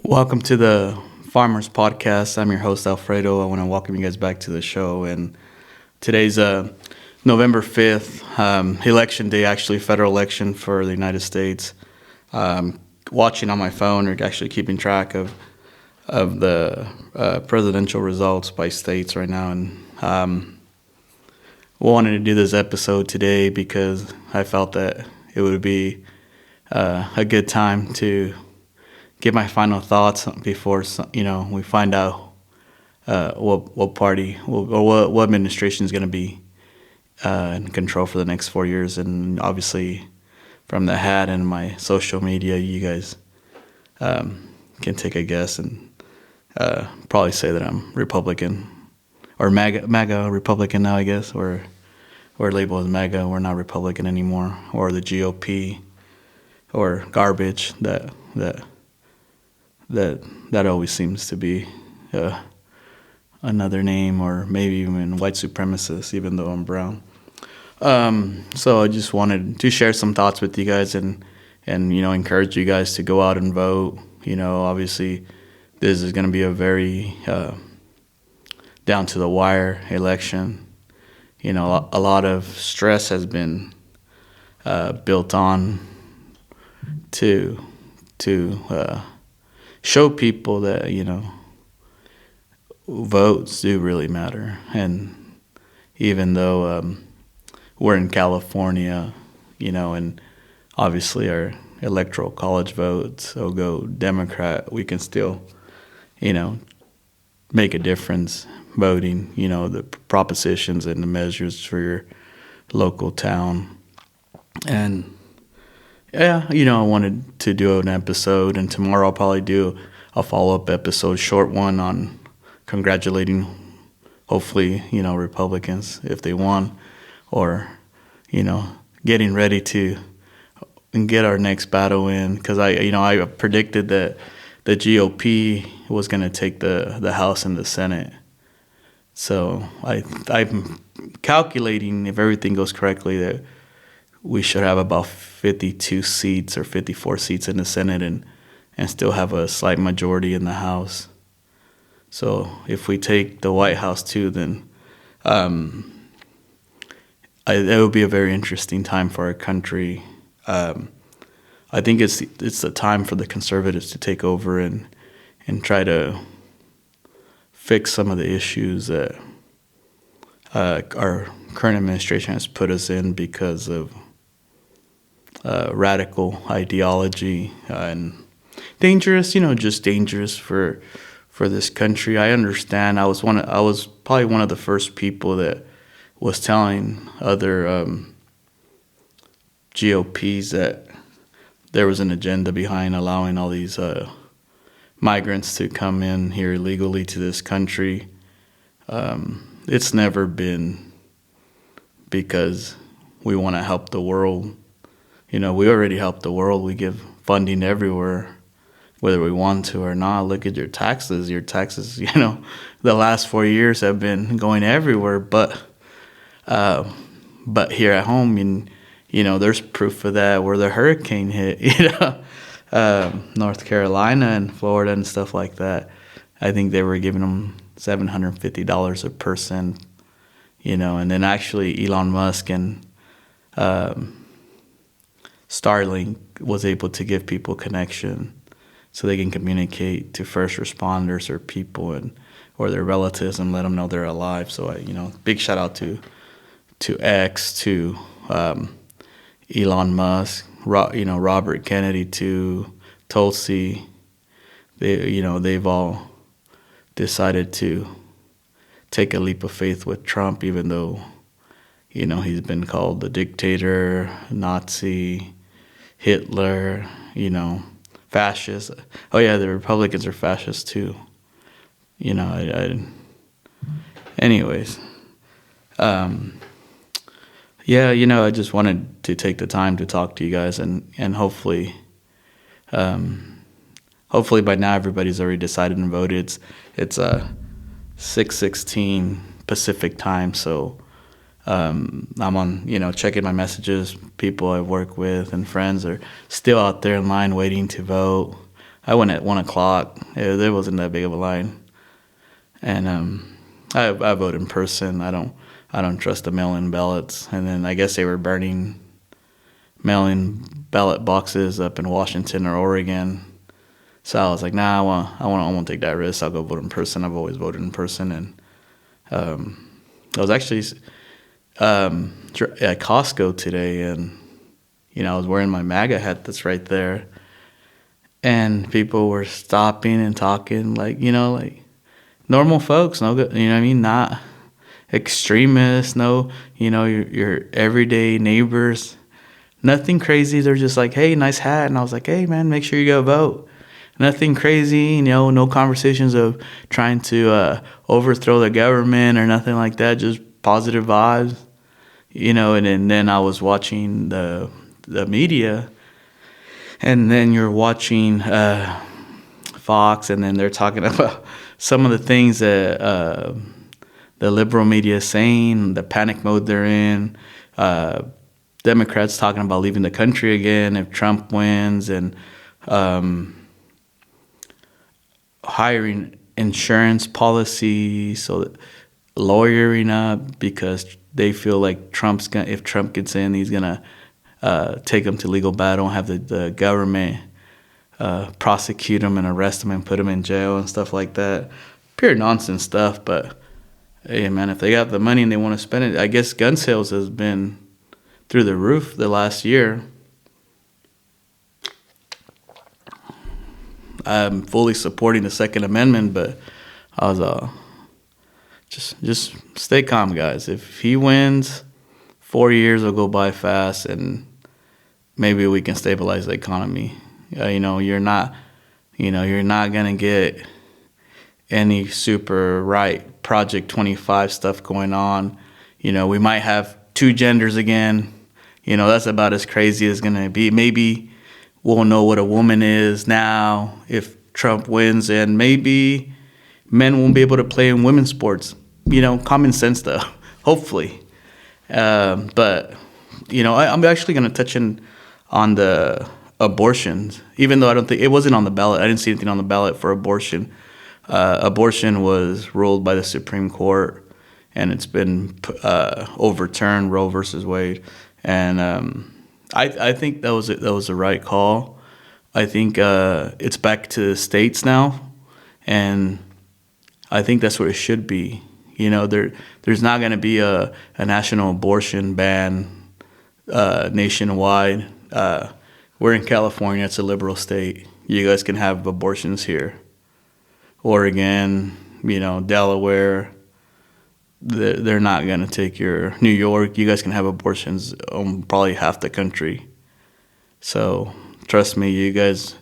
Welcome to the Farmers Podcast. I'm your host, Alfredo. I want to welcome you guys back to the show. And today's November 5th, election day, actually, federal election for the United States. Watching on my phone or actually keeping track of the presidential results by states right now. And wanted to do this episode today because I felt that it would be a good time to give my final thoughts before we find out what party or what administration is going to be in control for the next 4 years. And obviously, from the hat and my social media, you guys can take a guess and probably say that I'm Republican or MAGA Republican now. I guess we're labeled as MAGA. We're not Republican anymore, or the GOP, or garbage that always seems to be another name, or maybe even white supremacist, even though I'm brown. So I just wanted to share some thoughts with you guys and encourage you guys to go out and vote. Obviously, this is going to be a very down to the wire election. A lot of stress has been built on to show people that votes do really matter. And even though we're in California, and obviously our electoral college votes will go Democrat, we can still make a difference voting, the propositions and the measures for your local town. And yeah, I wanted to do an episode, and tomorrow I'll probably do a follow-up episode, short one, on congratulating, hopefully, Republicans if they won, or, getting ready to get our next battle in, because I predicted that the GOP was going to take the House and the Senate. So I'm calculating, if everything goes correctly, that we should have about 52 seats or 54 seats in the Senate and still have a slight majority in the House. So if we take the White House too, then it will be a very interesting time for our country. I think it's the time for the conservatives to take over and try to fix some of the issues that our current administration has put us in because of radical ideology and dangerous, just dangerous for this country. I understand. I was probably one of the first people that was telling other GOPs that there was an agenda behind allowing all these migrants to come in here illegally to this country. It's never been because we want to help the world. We already help the world. We give funding everywhere, whether we want to or not. Look at your taxes. Your taxes, the last 4 years have been going everywhere. But here at home, there's proof of that where the hurricane hit, North Carolina and Florida and stuff like that. I think they were giving them $750 a person, and then actually Elon Musk and Starlink was able to give people connection so they can communicate to first responders or people or their relatives and let them know they're alive. So, big shout out to X, to Elon Musk, Robert Kennedy, to Tulsi. They've all decided to take a leap of faith with Trump, even though, he's been called a dictator, Nazi, Hitler, fascist. Oh yeah, the Republicans are fascists too. Anyways. Yeah, I just wanted to take the time to talk to you guys and hopefully hopefully by now everybody's already decided and voted. It's 6:16 Pacific time, so I'm on, checking my messages. People I work with and friends are still out there in line waiting to vote. I went at 1 o'clock. There wasn't that big of a line, and I vote in person. I don't trust the mail-in ballots. And then I guess they were burning mail-in ballot boxes up in Washington or Oregon. So I was like, nah, I won't take that risk. I'll go vote in person. I've always voted in person, and I was actually at Costco today, and I was wearing my MAGA hat that's right there, and people were stopping and talking like normal folks, no good, you know what I mean, not extremists, no, your everyday neighbors, nothing crazy. They're just like, hey, nice hat, and I was like, hey man, make sure you go vote. Nothing crazy, no conversations of trying to overthrow the government or nothing like that. Just positive vibes, And then I was watching the media, and then you're watching Fox, and then they're talking about some of the things that the liberal media is saying, the panic mode they're in. Democrats talking about leaving the country again if Trump wins, and hiring insurance policy, so lawyering up because they feel like if Trump gets in, he's gonna take them to legal battle and have the government prosecute him and arrest him and put him in jail and stuff like that. Pure nonsense stuff. But hey, man, if they got the money and they want to spend it, I guess gun sales has been through the roof the last year. I'm fully supporting the Second Amendment, but I was just stay calm, guys. If he wins, 4 years will go by fast, and maybe we can stabilize the economy. You're not gonna get any super right Project 25 stuff going on. We might have two genders again. That's about as crazy as gonna be. Maybe we'll know what a woman is now if Trump wins, and maybe men won't be able to play in women's sports. Common sense stuff, hopefully. But I'm actually going to touch on the abortions, even though I don't think it wasn't on the ballot. I didn't see anything on the ballot for abortion. Abortion was ruled by the Supreme Court, and it's been overturned, Roe versus Wade, and I think that was the right call. I think it's back to the states now, and I think that's what it should be. There's not going to be a national abortion ban nationwide. We're in California. It's a liberal state. You guys can have abortions here. Oregon, Delaware, they're not going to take your New York. You guys can have abortions on probably half the country. So trust me, you guys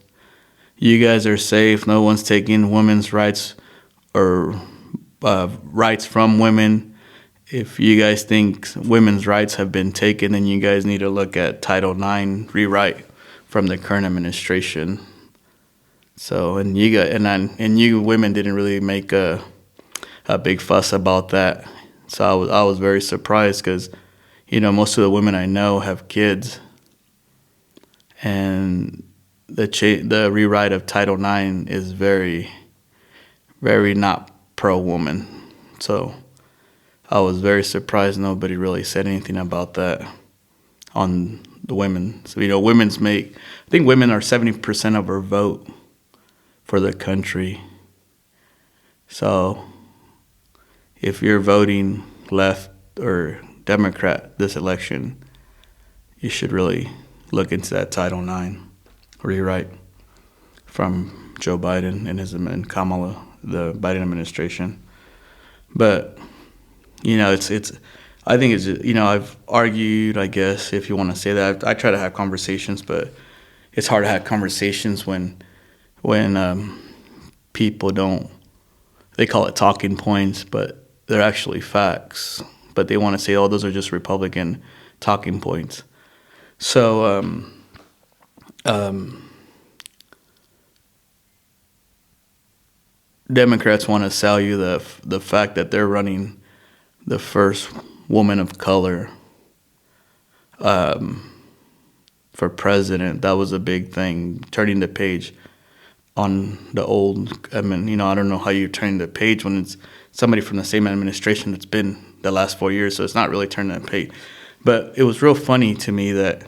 are safe. No one's taking women's rights or rights from women. If you guys think women's rights have been taken, then you guys need to look at Title IX rewrite from the current administration. So, and you women didn't really make a big fuss about that. So I was very surprised because, most of the women I know have kids, and the rewrite of Title IX is very, very not pro-woman. So I was very surprised nobody really said anything about that on the women. So, I think women are 70% of our vote for the country. So if you're voting left or Democrat this election, you should really look into that Title IX rewrite from Joe Biden and Kamala, the Biden administration. But it's I think it's I've argued, I guess, if you want to say that. I try to have conversations, but it's hard to have conversations when people don't. They call it talking points, but they're actually facts. But they want to say, oh, those are just Republican talking points. So Democrats want to sell you the fact that they're running the first woman of color for president. That was a big thing, turning the page on the old. I mean, I don't know how you turn the page when it's somebody from the same administration that's been the last 4 years, so it's not really turning the page. But it was real funny to me that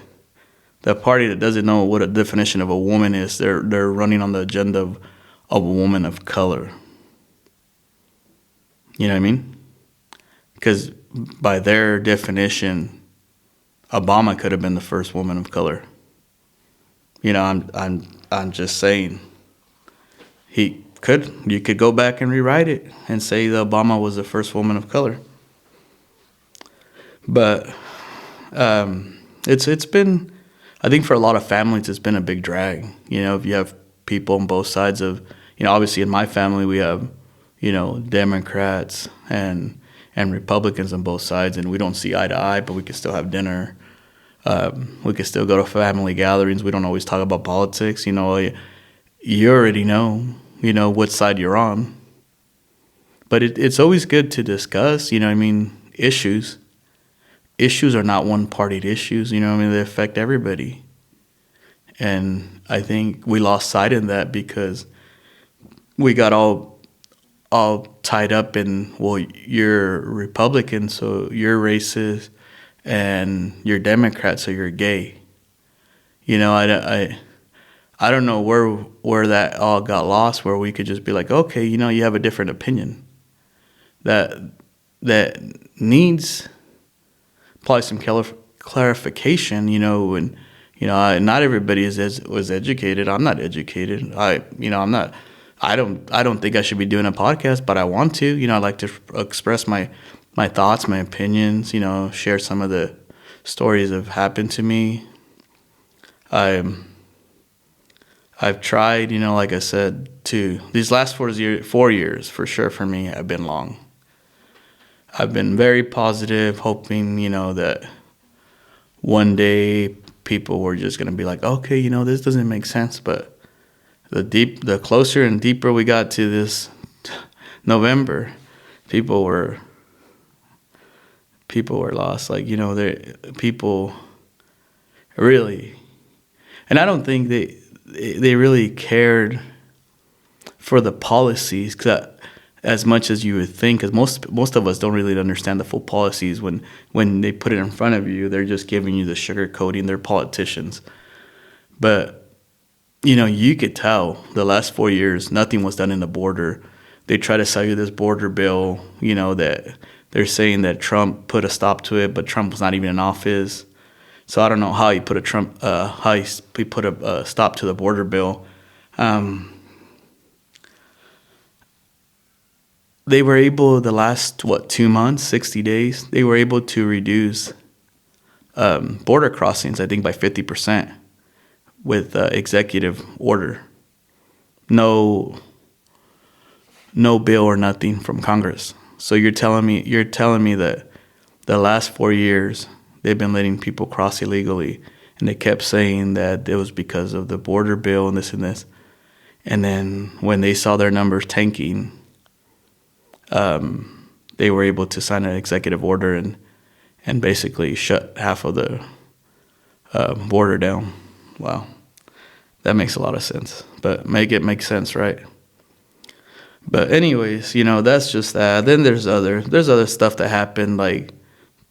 the party that doesn't know what a definition of a woman is, they're running on the agenda of a woman of color. You know what I mean? Because by their definition, Obama could have been the first woman of color. I'm just saying. You could go back and rewrite it and say that Obama was the first woman of color. But it's been, I think for a lot of families, it's been a big drag. If you have people on both sides of, obviously in my family we have, Democrats and Republicans on both sides, and we don't see eye to eye, but we can still have dinner. We can still go to family gatherings. We don't always talk about politics. You already know, what side you're on. But it's always good to discuss, issues. Issues are not one-partied issues, they affect everybody. And I think we lost sight of that because we got all tied up in, well, you're Republican, so you're racist, and you're Democrat, so you're gay. I don't know where that all got lost, where we could just be like, okay, you have a different opinion that needs probably some clarification, and not everybody was educated. I'm not educated. I'm not. I don't think I should be doing a podcast, but I want to. I like to express my thoughts, my opinions. Share some of the stories that have happened to me. I've tried, like I said, these last 4 years for sure for me have been long. I've been very positive, hoping, that one day people were just going to be like, okay, this doesn't make sense. But the closer and deeper we got to this November, people were lost. Like, people really, and I don't think they really cared for the policies as much as you would think, because most of us don't really understand the full policies. When they put it in front of you, they're just giving you the sugar coating. They're politicians. But, you could tell the last 4 years, nothing was done in the border. They try to sell you this border bill, that they're saying that Trump put a stop to it, but Trump was not even in office. So I don't know how he put a stop to the border bill. They were able, the last 2 months, 60 days, they were able to reduce border crossings, I think, by 50% with executive order. No bill or nothing from Congress. So you're telling me that the last 4 years they've been letting people cross illegally, and they kept saying that it was because of the border bill and this and this. And then when they saw their numbers tanking, they were able to sign an executive order and basically shut half of the border down. Wow, that makes a lot of sense. But make it make sense, right? But anyways, that's just that. Then there's other stuff that happened, like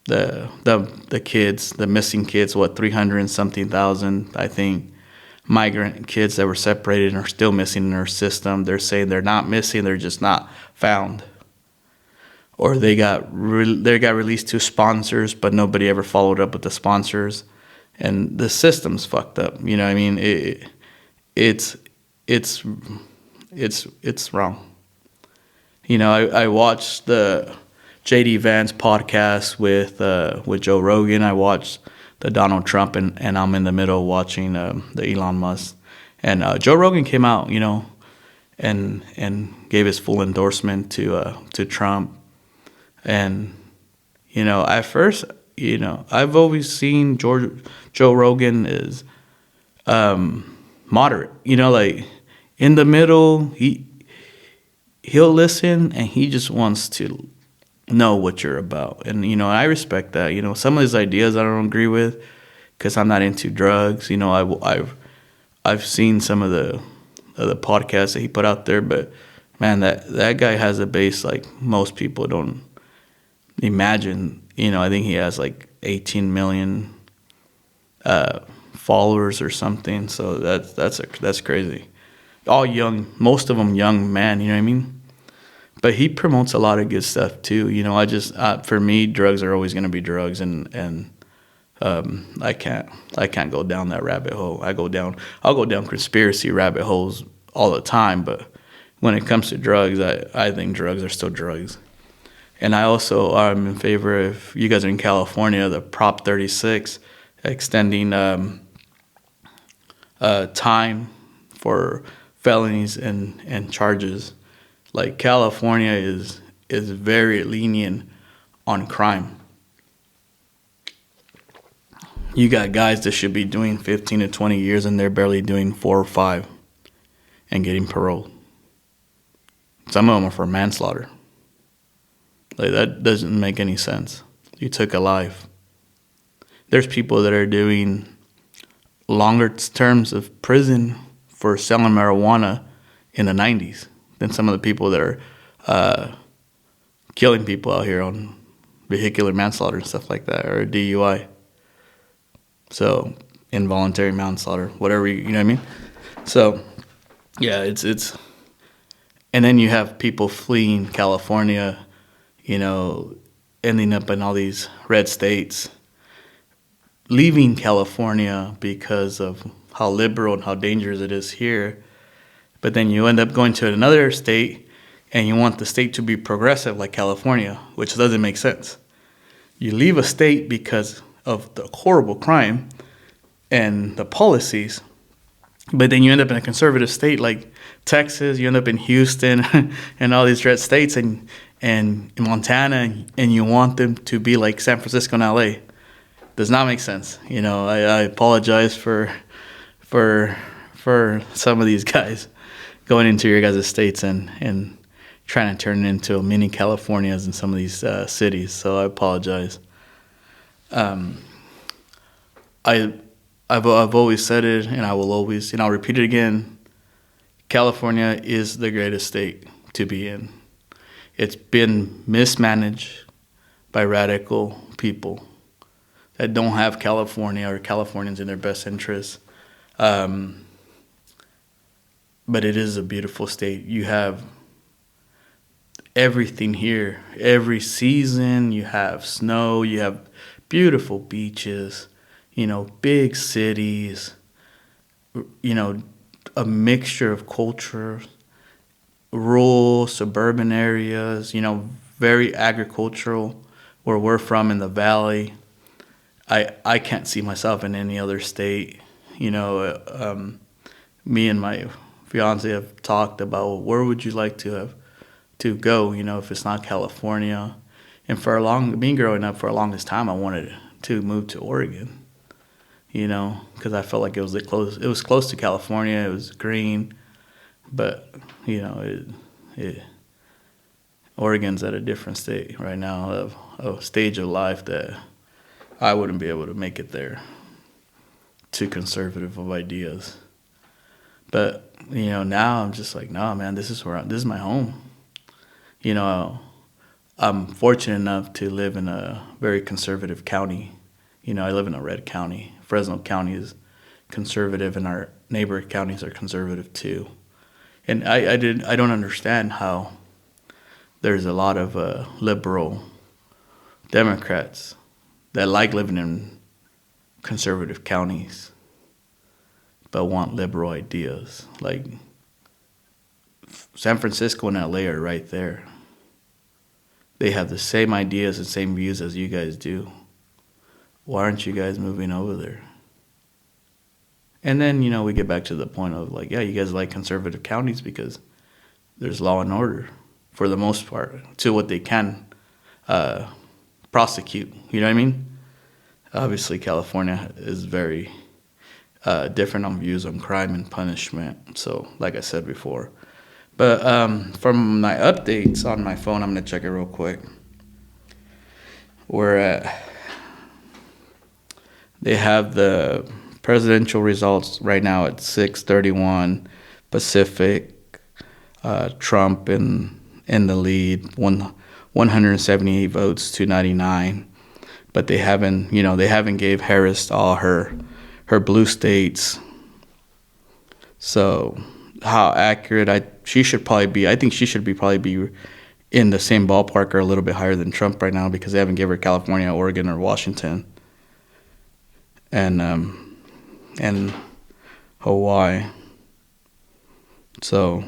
the kids, the missing kids, 300 and something thousand, I think, migrant kids that were separated and are still missing in our system. They're saying they're not missing, they're just not found. Or they got released to sponsors, but nobody ever followed up with the sponsors, and the system's fucked up. I mean, it's wrong. I watched the J.D. Vance podcast with Joe Rogan. I watched the Donald Trump, and I'm in the middle watching the Elon Musk. And Joe Rogan came out, and gave his full endorsement to Trump. And at first, I've always seen Joe Rogan is moderate. Like in the middle. he'll listen, and he just wants to know what you're about. And I respect that. Some of his ideas I don't agree with because I'm not into drugs. I've seen some of the podcasts that he put out there, but man, that guy has a base like most people don't imagine. I think he has like 18 million followers or something. So that's crazy. All young, most of them young men. You know what I mean? But he promotes a lot of good stuff too. I just for me, drugs are always going to be drugs, and I can't go down that rabbit hole. I'll go down conspiracy rabbit holes all the time, but when it comes to drugs, I think drugs are still drugs. And I also am in favor, if you guys are in California, the Prop 36 extending time for felonies and charges. Like California is very lenient on crime. You got guys that should be doing 15 to 20 years and they're barely doing 4 or 5 and getting parole. Some of them are for manslaughter. Like, that doesn't make any sense. You took a life. There's people that are doing longer terms of prison for selling marijuana in the 90s than some of the people that are killing people out here on vehicular manslaughter and stuff like that, or DUI. So, involuntary manslaughter, whatever, you know what I mean? So, yeah, it's and then you have people fleeing California, ending up in all these red states, leaving California because of how liberal and how dangerous it is here. But then you end up going to another state and you want the state to be progressive like California, which doesn't make sense. You leave a state because of the horrible crime and the policies, but then you end up in a conservative state like Texas, you end up in Houston and all these red states and in Montana, and you want them to be like San Francisco and LA. Does not make sense. I apologize for some of these guys going into your guys' states and trying to turn it into a mini Californias in some of these cities. So I apologize. I've always said it, and I will always, I'll repeat it again. California is the greatest state to be in. It's been mismanaged by radical people that don't have California or Californians in their best interests. But it is a beautiful state. You have everything here. Every season, you have snow, you have beautiful beaches, big cities, a mixture of cultures, rural, suburban areas, very agricultural, where we're from in the valley. I can't see myself in any other state. Me and my fiance have talked about where would you like to go, if it's not California. And me growing up for the longest time, I wanted to move to Oregon, because I felt like it was close to California. It was green, but Oregon's at a different state right now, of a stage of life that I wouldn't be able to make it there. Too conservative of ideas. But now I'm just like, no, man, this is my home. I'm fortunate enough to live in a very conservative county. I live in a red county. Fresno County is conservative, and our neighboring counties are conservative too. And I don't understand how there's a lot of liberal Democrats that like living in conservative counties but want liberal ideas. Like, San Francisco and LA are right there. They have the same ideas and same views as you guys do. Why aren't you guys moving over there? And then, we get back to the point of like, yeah, you guys like conservative counties because there's law and order for the most part to what they can prosecute. You know what I mean? Obviously, California is very different on views on crime and punishment. So, like I said before. But from my updates on my phone, I'm gonna check it real quick. We're at They have the presidential results right now at 6:31 Pacific. Trump in the lead, 178 votes to 99. But they haven't gave Harris all her blue states. So how accurate she should probably be? I think she should be probably be in the same ballpark or a little bit higher than Trump right now because they haven't given her California, Oregon, or Washington, and Hawaii. So,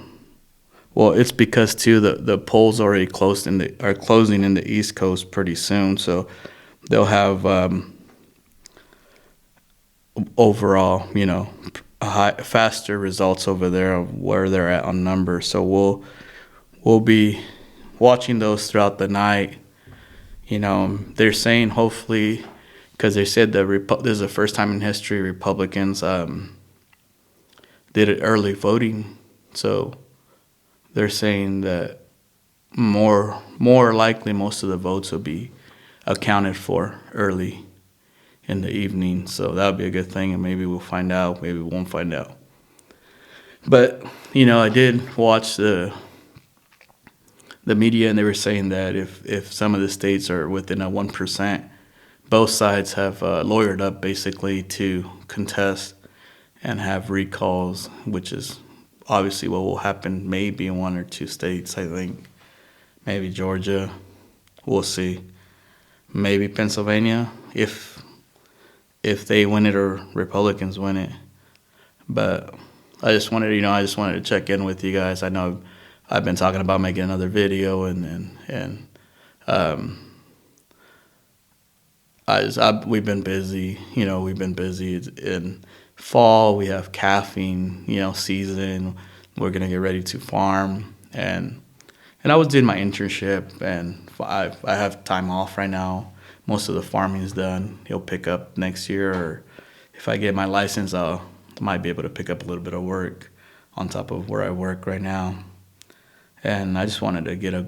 well, it's because too the polls already are closing in the East Coast pretty soon. So they'll have overall, faster results over there of where they're at on numbers. So we'll be watching those throughout the night. They're saying hopefully, because they said this is the first time in history Republicans did it early voting. So they're saying that more likely most of the votes will be accounted for early in the evening. So that would be a good thing, and maybe we'll find out. Maybe we won't find out. But I did watch the media, and they were saying that if some of the states are within a 1%, both sides have lawyered up basically to contest and have recalls, which is obviously what will happen maybe in one or two states, I think. Maybe Georgia. We'll see. Maybe Pennsylvania if they win it or Republicans win it. But I just wanted to check in with you guys. I know I've been talking about making another video, and we've been busy. We've been busy in fall. We have calving, season. We're gonna get ready to farm, and I was doing my internship, and I have time off right now. Most of the farming is done. He'll pick up next year, or if I get my license, I might be able to pick up a little bit of work on top of where I work right now. And I just wanted to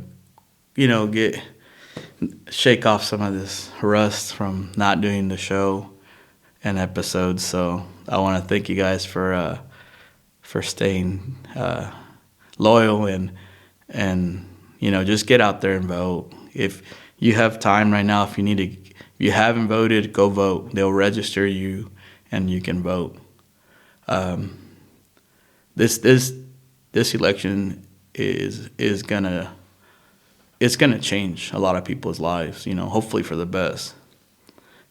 shake off some of this rust from not doing the show and episodes. So I want to thank you guys for staying loyal and just get out there and vote. If you have time right now, if you haven't voted, go vote. They'll register you, and you can vote. This election is gonna change a lot of people's lives. Hopefully for the best.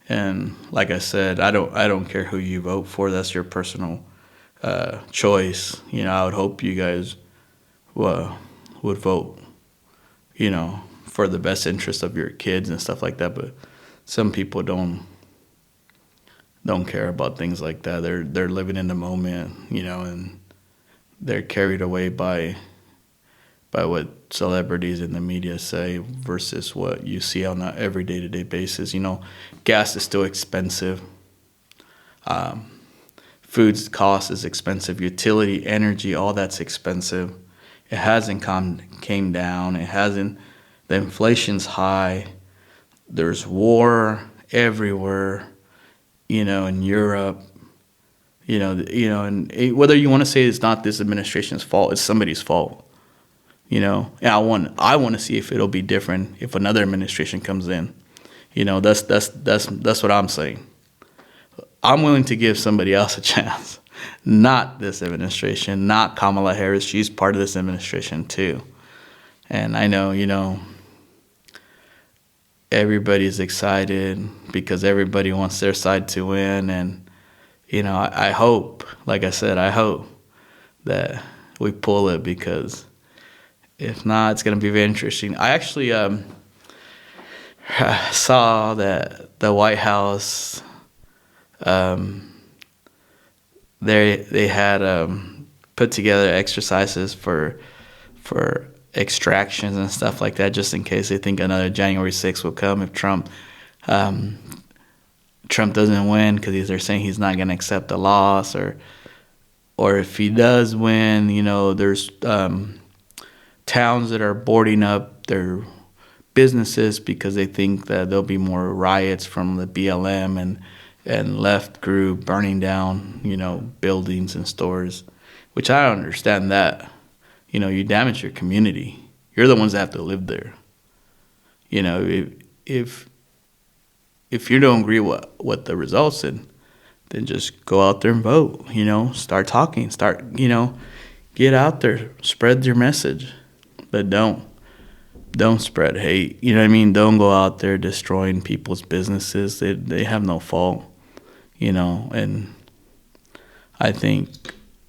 And like I said, I don't care who you vote for. That's your personal choice. I would hope you guys would vote, for the best interest of your kids and stuff like that. But some people don't care about things like that. They're living in the moment, and they're carried away by what celebrities in the media say versus what you see on an every day-to-day basis. Gas is still expensive. Food's cost is expensive. Utility, energy, all that's expensive. It hasn't came down. It hasn't. The inflation's high. There's war everywhere. In Europe. And whether you want to say it's not this administration's fault, it's somebody's fault. And I want to see if it'll be different if another administration comes in. That's what I'm saying. I'm willing to give somebody else a chance, not this administration, not Kamala Harris. She's part of this administration too. And I know, everybody's excited because everybody wants their side to win. And, I hope, like I said, I hope that we pull it, because if not, it's going to be very interesting. I actually saw that the White House, they had put together exercises for extractions and stuff like that, just in case they think another January 6th will come if Trump doesn't win, because they're saying he's not going to accept the loss, or if he does win, there's towns that are boarding up their businesses because they think that there'll be more riots from the BLM and left group burning down, buildings and stores, which I don't understand that. You damage your community. You're the ones that have to live there. If if you don't agree what the results in, then just go out there and vote. Start talking. Get out there, spread your message, but don't spread hate. You know what I mean? Don't go out there destroying people's businesses. They have no fault. And I think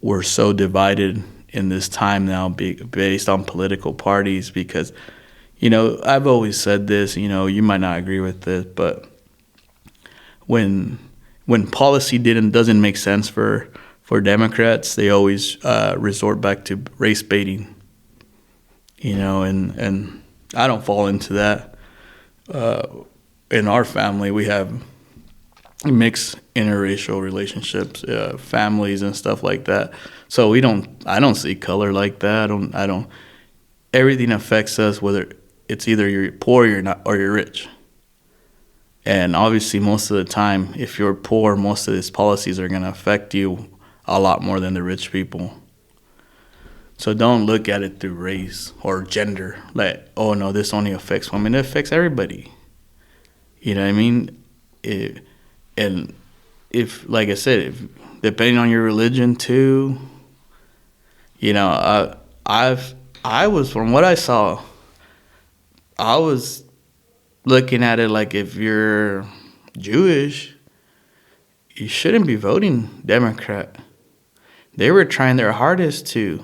we're so divided in this time now based on political parties because, I've always said this, you might not agree with this, but when policy doesn't make sense for Democrats, they always resort back to race baiting, and I don't fall into that. In our family, we have mixed interracial relationships, families and stuff like that. So I don't see color like that. I don't. Everything affects us, whether it's either you're poor, you're not, or you're rich. And obviously, most of the time, if you're poor, most of these policies are going to affect you a lot more than the rich people. So don't look at it through race or gender. Like, oh no, this only affects women. It affects everybody. You know what I mean? And if, like I said, depending on your religion too, I was, from what I saw, I was looking at it like if you're Jewish, you shouldn't be voting Democrat. They were trying their hardest to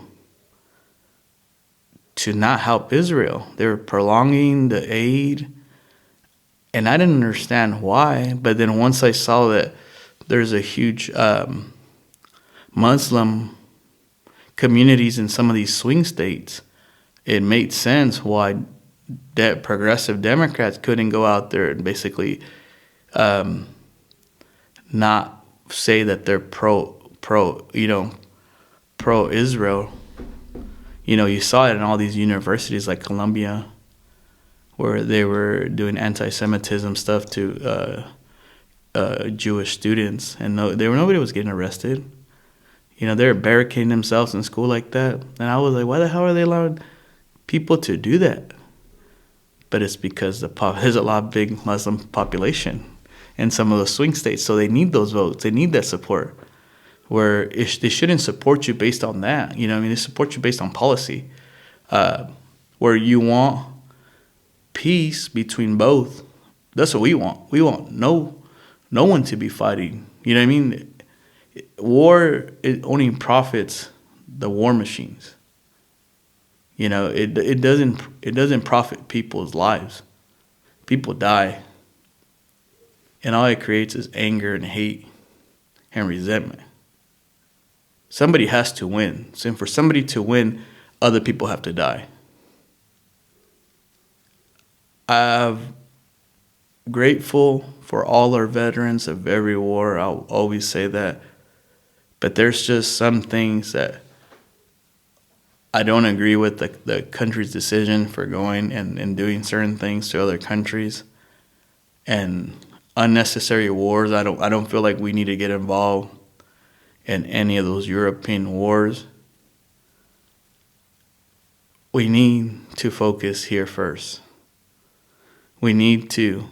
not help Israel. They were prolonging the aid, and I didn't understand why. But then once I saw that there's a huge Muslim communities in some of these swing states, it made sense why progressive Democrats couldn't go out there and basically not say that they're pro Israel. You saw it in all these universities like Columbia, where they were doing anti-Semitism stuff to Jewish students, and nobody was getting arrested. They were barricading themselves in school like that, and I was like, why the hell are they allowing people to do that? But it's because there's a lot of big Muslim population in some of those swing states, so they need those votes. They need that support. Where they shouldn't support you based on that. They support you based on policy. Where you want peace between both. That's what we want. We want no one to be fighting. You know what I mean? War, it only profits the war machines. It doesn't profit people's lives. People die. And all it creates is anger and hate and resentment. Somebody has to win. So for somebody to win, other people have to die. I'm grateful for all our veterans of every war. I'll always say that. But there's just some things that I don't agree with the country's decision for going and doing certain things to other countries. And unnecessary wars. I don't feel like we need to get involved in any of those European wars. We need to focus here first. We need to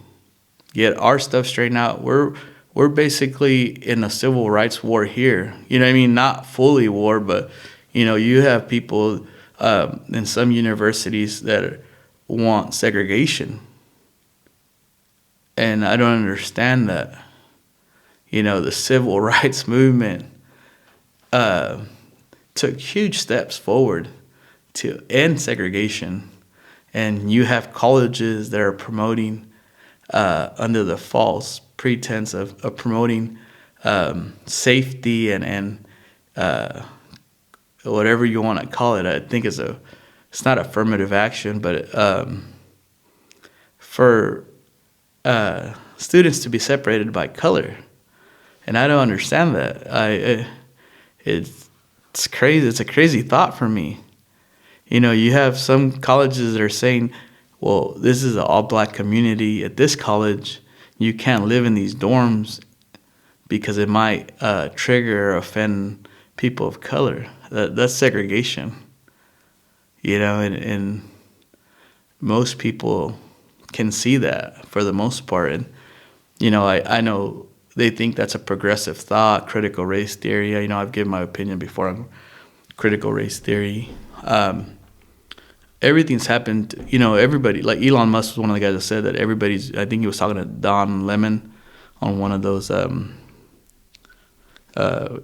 get our stuff straightened out. We're basically in a civil rights war here. You know what I mean? Not fully war, but you have people in some universities that want segregation. And I don't understand that. The civil rights movement took huge steps forward to end segregation. And you have colleges that are promoting, under the false pretense of promoting safety and whatever you want to call it. I think it's not affirmative action, but for students to be separated by color. And I don't understand that. It's crazy. It's a crazy thought for me. You have some colleges that are saying, well, this is an all black community at this college. You can't live in these dorms because it might trigger or offend people of color. That's segregation. And most people can see that for the most part. And, I know they think that's a progressive thought, critical race theory. I've given my opinion before on critical race theory. Everything's happened, everybody, like Elon Musk was one of the guys that said that I think he was talking to Don Lemon on one of those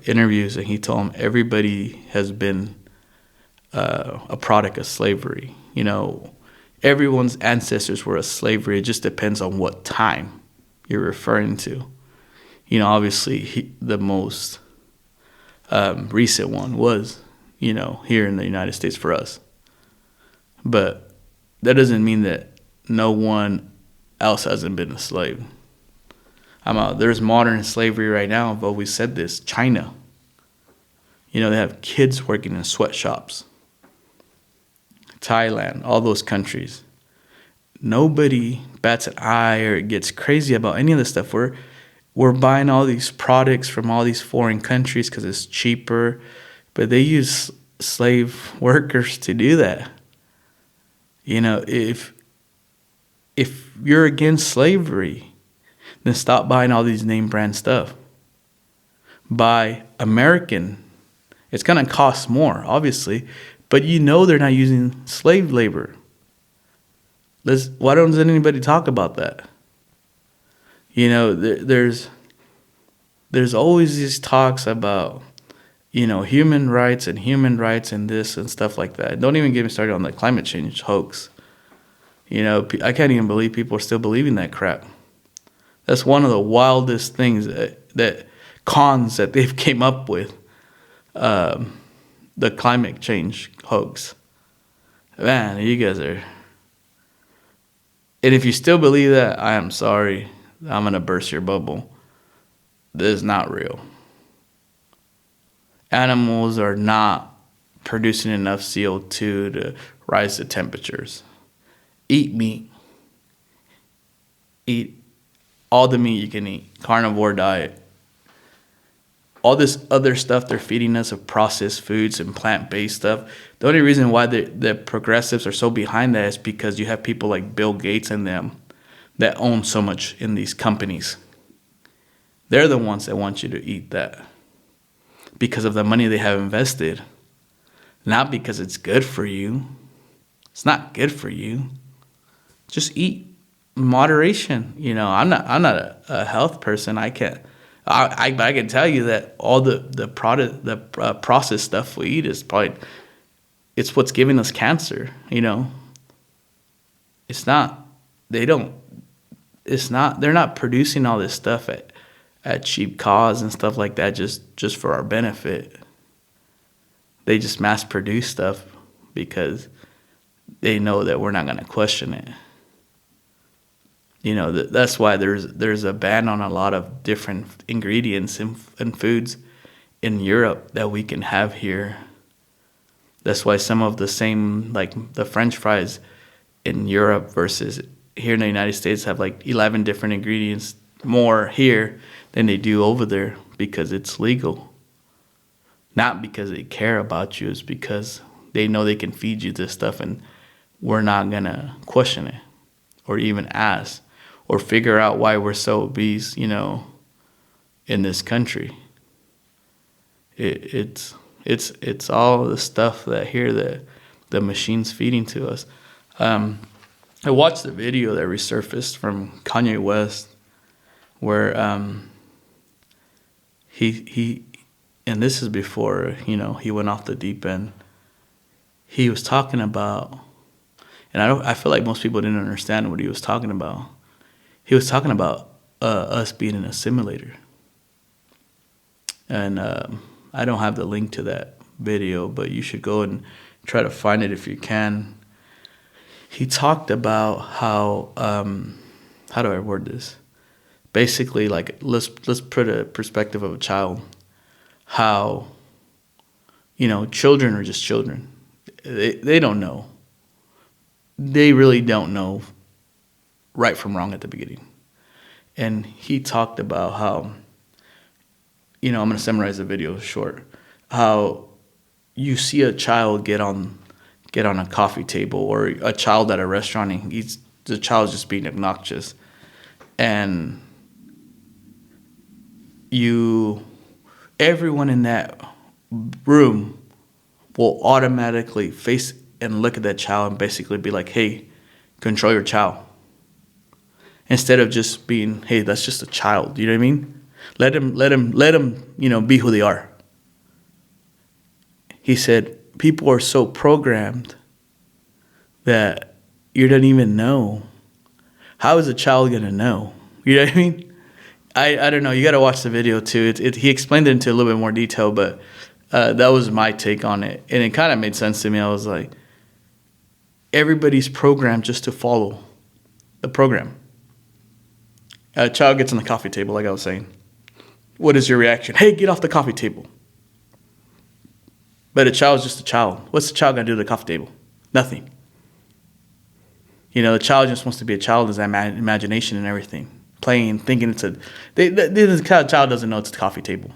interviews, and he told him everybody has been a product of slavery. Everyone's ancestors were a slavery. It just depends on what time you're referring to. Obviously the most recent one was, here in the United States for us. But that doesn't mean that no one else hasn't been a slave. There's modern slavery right now. I've always said this. China. They have kids working in sweatshops. Thailand, all those countries. Nobody bats an eye or gets crazy about any of this stuff. We're buying all these products from all these foreign countries because it's cheaper, but they use slave workers to do that. If you're against slavery, then stop buying all these name brand stuff. Buy American. It's going to cost more, obviously, but they're not using slave labor. Why doesn't anybody talk about that? There's always these talks about, human rights and this and stuff like that. Don't even get me started on the climate change hoax. I can't even believe people are still believing that crap. That's one of the wildest things that cons that they've came up with, the climate change hoax. Man, you guys are... And if you still believe that, I am sorry. I'm going to burst your bubble. This is not real. Animals are not producing enough CO2 to rise the temperatures. Eat meat. Eat all the meat you can eat. Carnivore diet. All this other stuff they're feeding us of processed foods and plant-based stuff. The only reason why the progressives are so behind that is because you have people like Bill Gates and them that own so much in these companies. They're the ones that want you to eat that because of the money they have invested, not because it's good for you. It's not good for you. Just eat in moderation. I'm not a health person. I can tell you that all the processed stuff we eat is probably it's what's giving us cancer. It's not. They're not producing all this stuff at cheap costs and stuff like that just for our benefit. They just mass produce stuff because they know that we're not going to question it. That's why there's a ban on a lot of different ingredients and foods in Europe that we can have here. That's why some of the same, like the French fries in Europe versus here in the United States have like 11 different ingredients more here than they do over there because it's legal. Not because they care about you, it's because they know they can feed you this stuff and we're not going to question it or even ask or figure out why we're so obese, in this country. It's all the stuff that here that the machine's feeding to us. I watched the video that resurfaced from Kanye West where he and this is before, he went off the deep end. He was talking about, and I feel like most people didn't understand what he was talking about. He was talking about us being an assimilator. And I don't have the link to that video, but you should go and try to find it if you can. He talked about how do I word this? Basically, like let's put a perspective of a child. How, children are just children. they don't know. They really don't know right from wrong at the beginning. And he talked about how, I'm going to summarize the video short, how you see a child get on a coffee table, or a child at a restaurant, and the child's just being obnoxious, and everyone in that room will automatically face and look at that child and basically be like, hey, control your child. Instead of just being, hey, that's just a child. You know what I mean? Let them, be who they are. He said, people are so programmed that you don't even know. How is a child going to know? You know what I mean? I don't know. You got to watch the video too. He explained it into a little bit more detail, but that was my take on it. And it kind of made sense to me. I was like, everybody's programmed just to follow the program. A child gets on the coffee table, like I was saying. What is your reaction? Hey, get off the coffee table. But a child's just a child. What's the child going to do to the coffee table? Nothing. The child just wants to be a child, is that imagination and everything. Playing, thinking the child doesn't know it's a coffee table.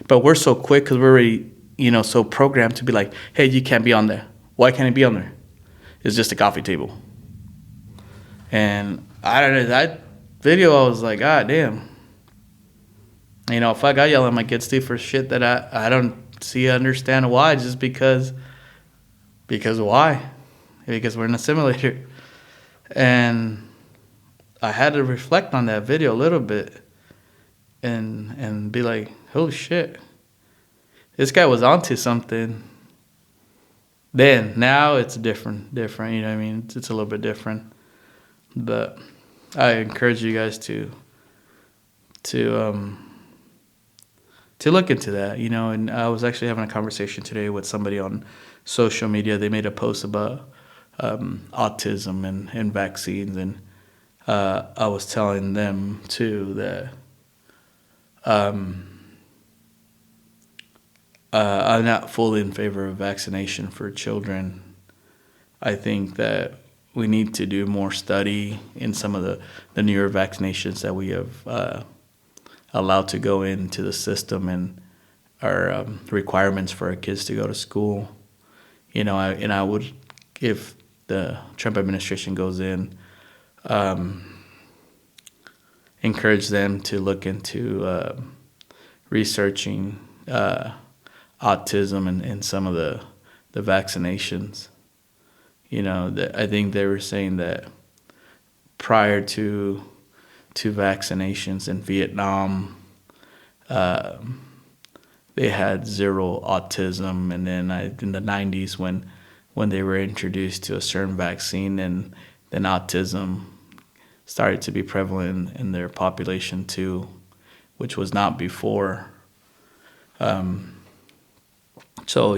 But we're so quick because we're already, so programmed to be like, hey, you can't be on there. Why can't it be on there? It's just a coffee table. And I don't know, that video, I was like, God damn. If I got yelled at my kids too for shit that I don't understand why, just because why? Because we're in a simulator. And I had to reflect on that video a little bit and be like, holy shit, this guy was onto something. Now it's different, you know what I mean? It's a little bit different. But I encourage you guys to look into that, and I was actually having a conversation today with somebody on social media. They made a post about autism and vaccines, and I was telling them too that I'm not fully in favor of vaccination for children. I think that we need to do more study in some of the newer vaccinations that we have allowed to go into the system, and our requirements for our kids to go to school. I would, if the Trump administration goes in, encourage them to look into researching autism and some of the vaccinations. I think they were saying that prior to vaccinations in Vietnam, they had zero autism, and then in the 90s when they were introduced to a certain vaccine, and then autism started to be prevalent in their population too, which was not before. So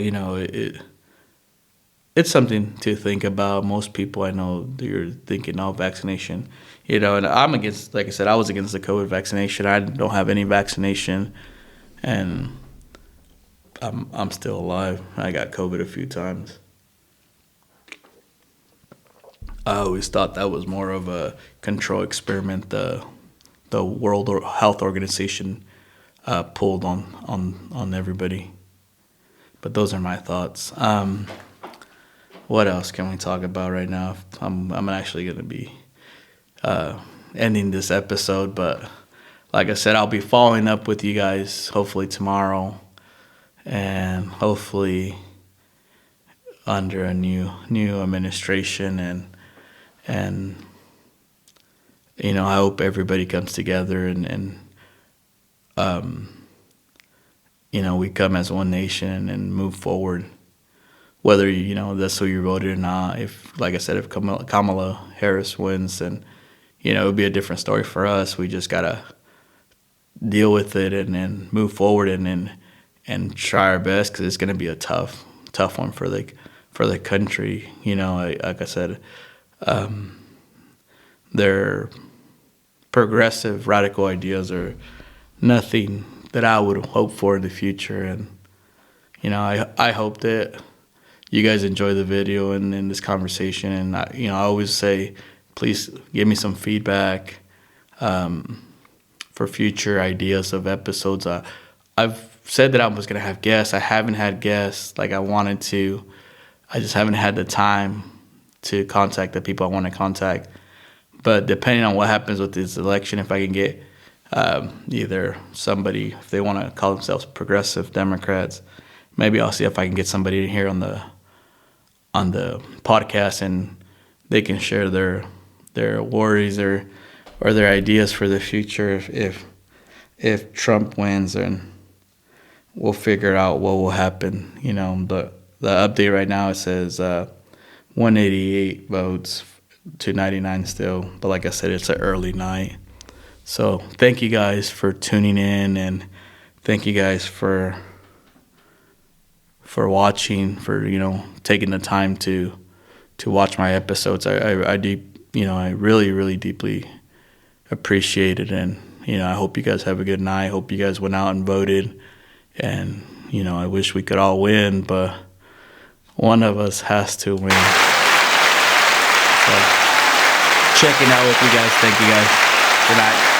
it's something to think about. Most people I know, they're thinking, vaccination. And I'm against, like I said, I was against the COVID vaccination. I don't have any vaccination, and I'm still alive. I got COVID a few times. I always thought that was more of a control experiment the World Health Organization pulled on everybody. But those are my thoughts. What else can we talk about right now? I'm actually going to be ending this episode, but like I said, I'll be following up with you guys hopefully tomorrow, and hopefully under a new administration, and I hope everybody comes together and we come as one nation and move forward. Whether that's who you voted or not. If, like I said, if Kamala Harris wins, then it would be a different story for us. We just gotta deal with it and then move forward and try our best, because it's gonna be a tough one for the country. Like I said, their progressive, radical ideas are nothing that I would hope for in the future, and I hope that you guys enjoy the video and in this conversation. And I always say, please give me some feedback for future ideas of episodes. I've said that I was gonna have guests. I haven't had guests like I wanted to. I just haven't had the time to contact the people I want to contact. But depending on what happens with this election, if I can get either somebody, if they want to call themselves progressive Democrats, maybe I'll see if I can get somebody in here on the podcast, and they can share their worries or their ideas for the future if Trump wins, and we'll figure out what will happen. The update right now, it says 188 votes to 99 still, but like I said, it's an early night. So thank you guys for tuning in, and thank you guys for watching, for taking the time to watch my episodes. I really, really deeply appreciate it, and I hope you guys have a good night. I hope you guys went out and voted, and I wish we could all win, but one of us has to win. So checking out with you guys. Thank you guys. Good night.